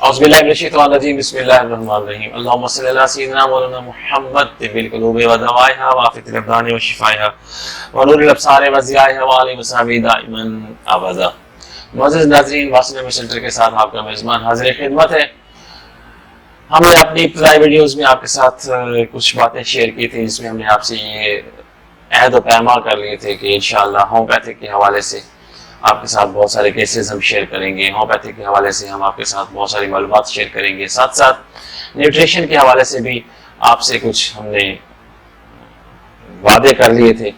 اعوذ باللہ من الشیطان الرجیم بسم اللہ الرحمن الرحیم اللہم صلی علی سیدنا مولانا محمد طب القلوب ودوائها وعافیۃ الابدان وشفائها ونور الابصار وضیائها وآلہ وصحبہ دائما ابدا۔ معزز ناظرین، واصل میں سینٹر کے ساتھ آپ کا میزبان حاضر خدمت ہے۔ ہم نے اپنی ابتدائی ویڈیوز میں آپ کے ساتھ کچھ باتیں شیئر کی تھی، جس میں ہم نے آپ سے یہ عہد و پیمان کر لیے تھے کہ انشاءاللہ ہومیوپیتھک کے حوالے سے آپ کے ساتھ بہت سارے کیسز ہم شیئر کریں گے، ہومیوپیتھک کے حوالے سے ہم آپ کے ساتھ بہت ساری معلومات شیئر کریں گے، ساتھ ساتھ نیوٹریشن کے حوالے سے بھی آپ سے کچھ ہم نے وعدے کر لیے تھے۔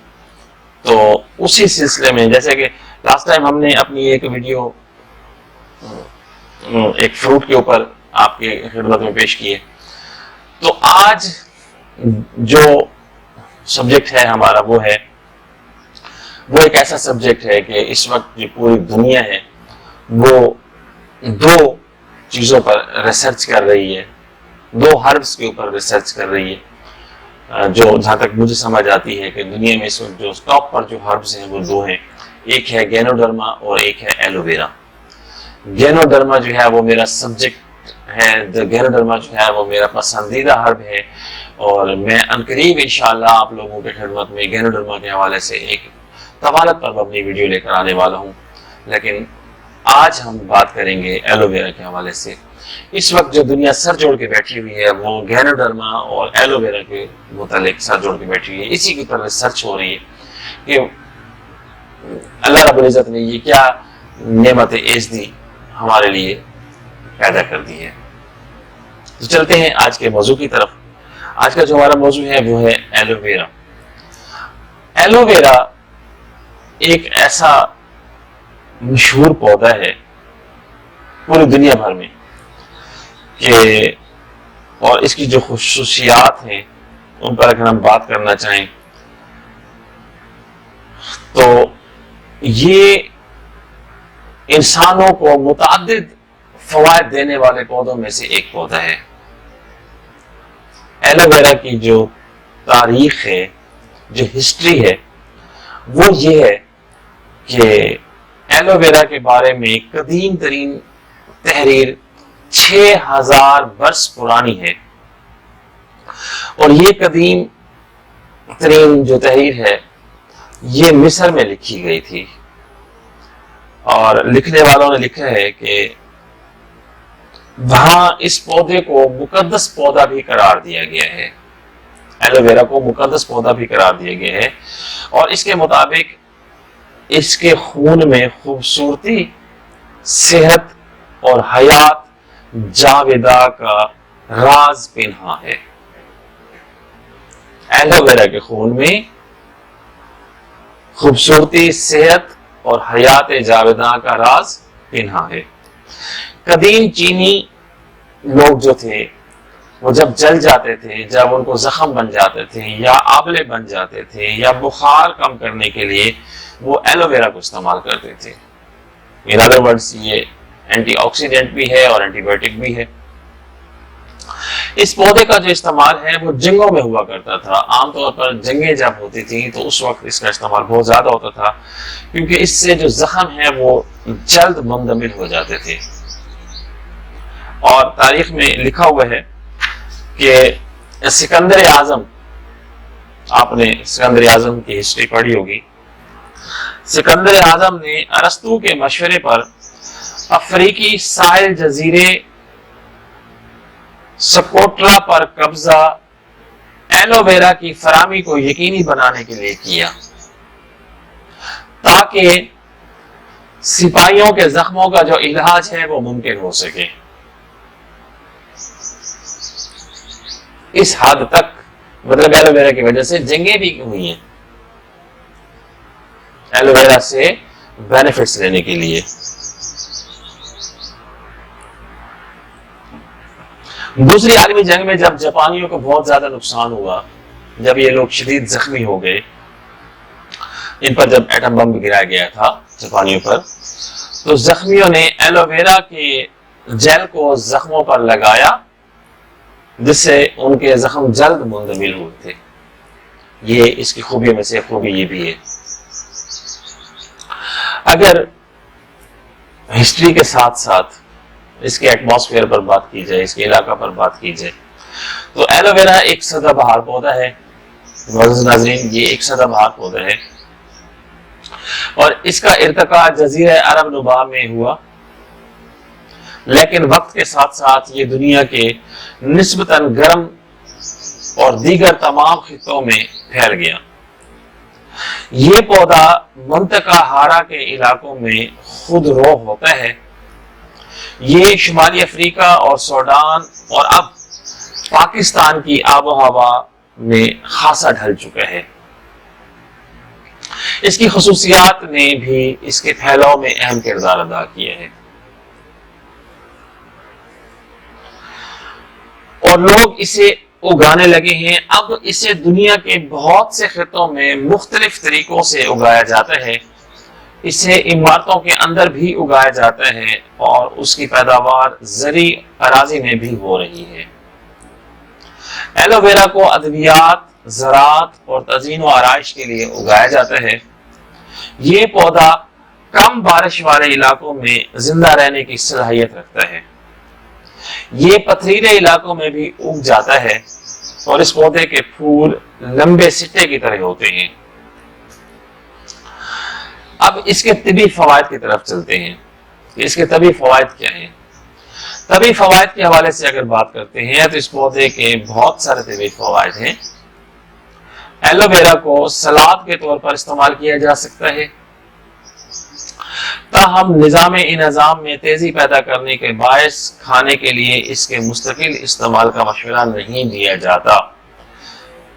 تو اسی سلسلے میں جیسے کہ لاسٹ ٹائم ہم نے اپنی ایک ویڈیو ایک فروٹ کے اوپر آپ کی خدمت میں پیش کی ہے، تو آج جو سبجیکٹ ہے ہمارا وہ ایک ایسا سبجیکٹ ہے کہ اس وقت جو پوری دنیا ہے وہ دو چیزوں پر ریسرچ کر رہی ہے، دو ہربس کے اوپر ریسرچ کر رہی ہے، جو جہاں تک مجھے سمجھ آتی ہے کہ دنیا میں اس وقت جو ٹاپ پر جو ہربس ہیں وہ دو ہیں، ایک ہے گینوڈرما اور ایک ہے ایلوویرا۔ گینوڈرما جو ہے وہ میرا سبجیکٹ ہے، گینوڈرما جو ہے وہ میرا پسندیدہ ہرب ہے، اور میں عنقریب انشاءاللہ آپ لوگوں کی خدمت میں گینوڈرما کے حوالے سے ایک طوالت پر اپنی ویڈیو لے کر آنے والا ہوں، لیکن آج ہم بات کریں گے ایلوویرا کے حوالے سے۔ اس وقت جو دنیا سر جوڑ کے بیٹھی ہوئی ہے وہ گینوڈرما اور ایلوویرا کے متعلق سر جوڑ کے بیٹھی ہوئی ہے، اسی کی پر ریسرچ ہو رہی ہے کہ اللہ رب العزت نے یہ کیا نعمت عزدی ہمارے لیے پیدا کر دی ہے۔ تو چلتے ہیں آج کے موضوع کی طرف۔ آج کا جو ہمارا موضوع ہے وہ ہے ایلوویرا۔ ایلوویرا ایک ایسا مشہور پودا ہے پوری دنیا بھر میں کہ، اور اس کی جو خصوصیات ہیں ان پر اگر ہم بات کرنا چاہیں تو یہ انسانوں کو متعدد فوائد دینے والے پودوں میں سے ایک پودا ہے۔ ایلوویرا کی جو تاریخ ہے، جو ہسٹری ہے، وہ یہ ہے کہ ایلوویرا کے بارے میں قدیم ترین تحریر 6000 برس پرانی ہے، اور یہ قدیم ترین جو تحریر ہے یہ مصر میں لکھی گئی تھی، اور لکھنے والوں نے لکھا ہے کہ وہاں اس پودے کو مقدس پودا بھی قرار دیا گیا ہے، ایلوویرا کو مقدس پودا بھی قرار دیا گیا ہے، اور اس کے مطابق اس کے خون میں خوبصورتی، صحت اور حیات جاودہ کا راز پنہاں ہے۔ ایلوویرا کے خون میں خوبصورتی، صحت اور حیات جاودہ کا راز پنہاں ہے۔ قدیم چینی لوگ جو تھے وہ جب جل جاتے تھے، جب ان کو زخم بن جاتے تھے یا آبلے بن جاتے تھے یا بخار کم کرنے کے لیے وہ ایلوویرا کو استعمال کرتے تھے۔ in other words یہ اینٹی آکسیڈنٹ بھی ہے اور اینٹی بایوٹک بھی ہے۔ اس پودے کا جو استعمال ہے وہ جنگوں میں ہوا کرتا تھا، عام طور پر جنگیں جب ہوتی تھیں تو اس وقت اس کا استعمال بہت زیادہ ہوتا تھا، کیونکہ اس سے جو زخم ہے وہ جلد منجمد ہو جاتے تھے۔ اور تاریخ میں لکھا ہوا ہے کہ سکندر اعظم، آپ نے سکندر اعظم کی ہسٹری پڑھی ہوگی، سکندر اعظم نے ارسطو کے مشورے پر افریقی ساحل جزیرے سکوٹرا پر قبضہ ایلوویرا کی فراہمی کو یقینی بنانے کے لیے کیا، تاکہ سپاہیوں کے زخموں کا جو علاج ہے وہ ممکن ہو سکے۔ اس حد تک مطلب ایلوویرا کی وجہ سے جنگیں بھی ہوئی ہیں، ایلوویرا سے بینیفٹس لینے کے لیے۔ دوسری عالمی جنگ میں جب جاپانیوں کو بہت زیادہ نقصان ہوا، جب یہ لوگ شدید زخمی ہو گئے، ان پر جب ایٹم بم گرایا گیا تھا جاپانیوں پر، تو زخمیوں نے ایلوویرا کے جیل کو زخموں پر لگایا، جس سے ان کے زخم جلد منجمد ہوئے تھے۔ یہ اس کی خوبیوں میں سے خوبی یہ بھی ہے۔ اگر ہسٹری کے ساتھ ساتھ اس کے ایٹماسفیئر پر بات کی جائے، اس کے علاقہ پر بات کی جائے، تو ایلو ویرا ایک سدا بہار پودا ہے۔ معزز ناظرین، یہ ایک سدا بہار پودا ہے اور اس کا ارتقاء جزیرہ عرب نما میں ہوا، لیکن وقت کے ساتھ ساتھ یہ دنیا کے نسبتاً گرم اور دیگر تمام خطوں میں پھیل گیا۔ یہ پودا منطقہ ہارا کے علاقوں میں خود رو ہوتا ہے۔ یہ شمالی افریقہ اور سوڈان اور اب پاکستان کی آب و ہوا میں خاصا ڈھل چکا ہے۔ اس کی خصوصیات نے بھی اس کے پھیلاؤ میں اہم کردار ادا کیا ہے اور لوگ اسے اگانے لگے ہیں۔ اب اسے دنیا کے بہت سے خطوں میں مختلف طریقوں سے اگایا جاتا ہے۔ اسے عمارتوں کے اندر بھی اگایا جاتا ہے اور اس کی پیداوار زرعی اراضی میں بھی ہو رہی ہے۔ ایلو ویرا کو ادویات، زراعت اور تزئین و آرائش کے لیے اگایا جاتا ہے۔ یہ پودا کم بارش والے علاقوں میں زندہ رہنے کی صلاحیت رکھتا ہے۔ یہ پتھریلے علاقوں میں بھی اگ جاتا ہے اور اس پودے کے پھول لمبے سٹے کی طرح ہوتے ہیں۔ اب اس کے طبی فوائد کی طرف چلتے ہیں کہ اس کے طبی فوائد کیا ہیں۔ طبی فوائد کے حوالے سے اگر بات کرتے ہیں تو اس پودے کے بہت سارے طبی فوائد ہیں۔ ایلو ویرا کو سلاد کے طور پر استعمال کیا جا سکتا ہے، تاہم نظام انہضام میں تیزی پیدا کرنے کے باعث کھانے کے لیے اس کے مستقل استعمال کا مشورہ نہیں دیا جاتا۔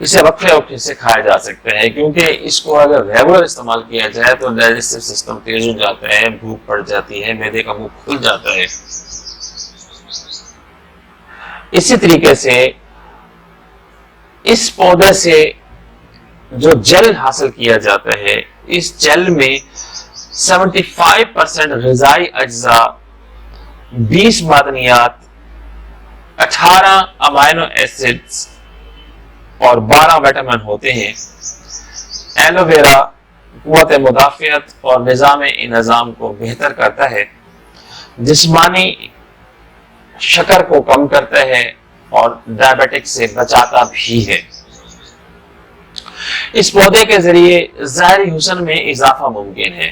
اسے وقفے وقفے سے کھایا جا سکتا ہے، کیونکہ اس کو اگر ریگولر استعمال کیا جائے تو ڈائجسٹو سسٹم تیز ہو جاتا ہے، بھوک پڑ جاتی ہے، معدے کا منہ کھل جاتا ہے۔ اسی طریقے سے اس پودے سے جو جل حاصل کیا جاتا ہے، اس جل میں 75% غذائی اجزاء، 20 معدنیات، 18 امائنو ایسڈز اور 12 وٹامن ہوتے ہیں۔ ایلو ویرا قوت مدافعت اور نظام انہضام کو بہتر کرتا ہے، جسمانی شکر کو کم کرتا ہے اور ڈائبٹک سے بچاتا بھی ہے۔ اس پودے کے ذریعے ظاہری حسن میں اضافہ ممکن ہے۔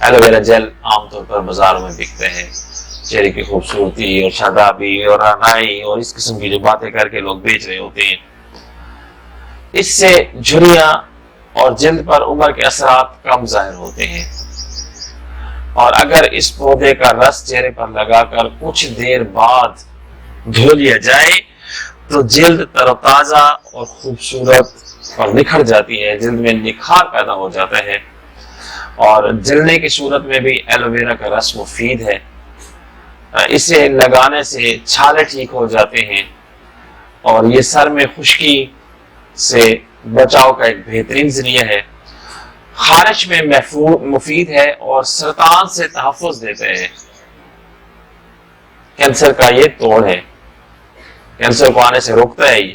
ایلو ویرا جیل عام طور پر بازاروں میں بکتے ہیں، چہرے کی خوبصورتی اور شادابی اور رعنائی اور اس قسم کی جو باتیں کر کے لوگ بیچ رہے ہوتے ہیں۔ اس سے جھریاں اور جلد پر عمر کے اثرات کم ظاہر ہوتے ہیں، اور اگر اس پودے کا رس چہرے پر لگا کر کچھ دیر بعد دھو لیا جائے تو جلد تر و تازہ اور خوبصورت اور نکھر جاتی ہے، جلد میں نکھار پیدا ہو جاتا ہے، اور جلنے کی صورت میں بھی ایلو ویرا کا رس مفید ہے۔ اسے لگانے سے چھالے ٹھیک ہو جاتے ہیں اور یہ سر میں خشکی سے بچاؤ کا ایک بہترین ذریعہ ہے۔ خارش میں مفید ہے اور سرطان سے تحفظ دیتے ہیں۔ کینسر کا یہ توڑ ہے، کینسر کو آنے سے روکتا ہے یہ،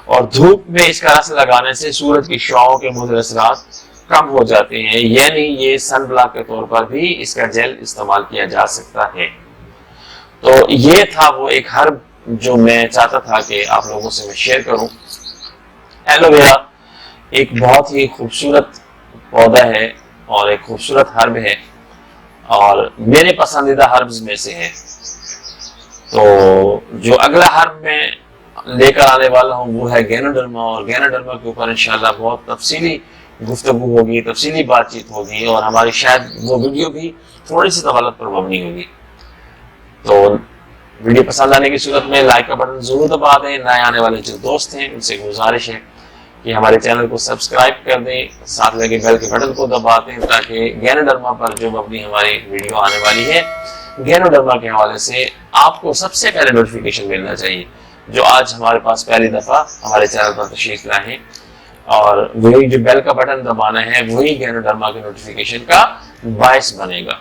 اور دھوپ میں اس کا رس لگانے سے سورج کی شعاعوں کے مضر اثرات کم ہو جاتے ہیں، یعنی یہ سن بلاک کے طور پر بھی اس کا جیل استعمال کیا جا سکتا ہے۔ تو یہ تھا وہ ایک ہرب جو میں چاہتا تھا کہ آپ لوگوں سے میں شیئر کروں۔ ایلو ویرا ایک بہت ہی خوبصورت پودا ہے اور ایک خوبصورت ہرب ہے اور میرے پسندیدہ ہربز میں سے ہے۔ تو جو اگلا ہرب میں لے کر آنے والا ہوں وہ ہے گینوڈرما، اور گینوڈرما کے اوپر انشاءاللہ بہت تفصیلی گفتگو ہوگی، تفصیلی بات چیت ہوگی، اور ہماری شاید وہ ویڈیو بھی تھوڑی سی طوالت پر مبنی ہوگی۔ تو ویڈیو پسند آنے کی صورت میں لائک کا بٹن ضرور دبا دیں۔ نئے آنے والے جو دوست ہیں ان سے گزارش ہے کہ ہمارے چینل کو سبسکرائب کر دیں، ساتھ لگے بیل کے بٹن کو دبا دیں تاکہ گینوڈرما پر جو مبنی ہماری ویڈیو آنے والی ہے، گینوڈرما کے حوالے سے آپ کو سب سے پہلے نوٹیفیکیشن ملنا چاہیے، جو آج ہمارے پاس پہلی دفعہ ہمارے چینل پر تشریف لائے ہیں، اور وہی جو بیل کا بٹن دبانا ہے وہی گینوڈرما کے نوٹیفیکیشن کا باعث بنے گا۔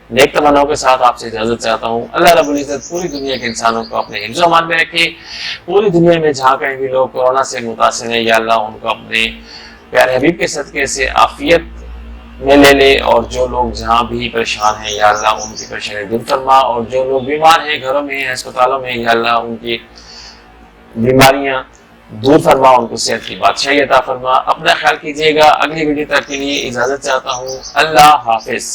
نیک تمناؤں کے ساتھ آپ سے اجازت چاہتا ہوں۔ اللہ رب العزت پوری دنیا کے انسانوں کو اپنے حفظ و امان میں رکھے۔ پوری دنیا میں جہاں کہیں بھی لوگ کورونا سے متاثر ہیں، یا اللہ ان کو اپنے پیارے حبیب کے صدقے سے عافیت میں لے لے، اور جو لوگ جہاں بھی پریشان ہیں یا اللہ ان کی پریشانی دور فرما، اور جو لوگ بیمار ہیں گھروں میں ہیں اسپتالوں میں یا اللہ ان کی بیماریاں دور فرما، ان کو صحت کی بادشاہی عطا فرما۔ اپنا خیال کیجیے گا، اگلی ویڈیو تک کے لیے اجازت چاہتا ہوں، اللہ حافظ۔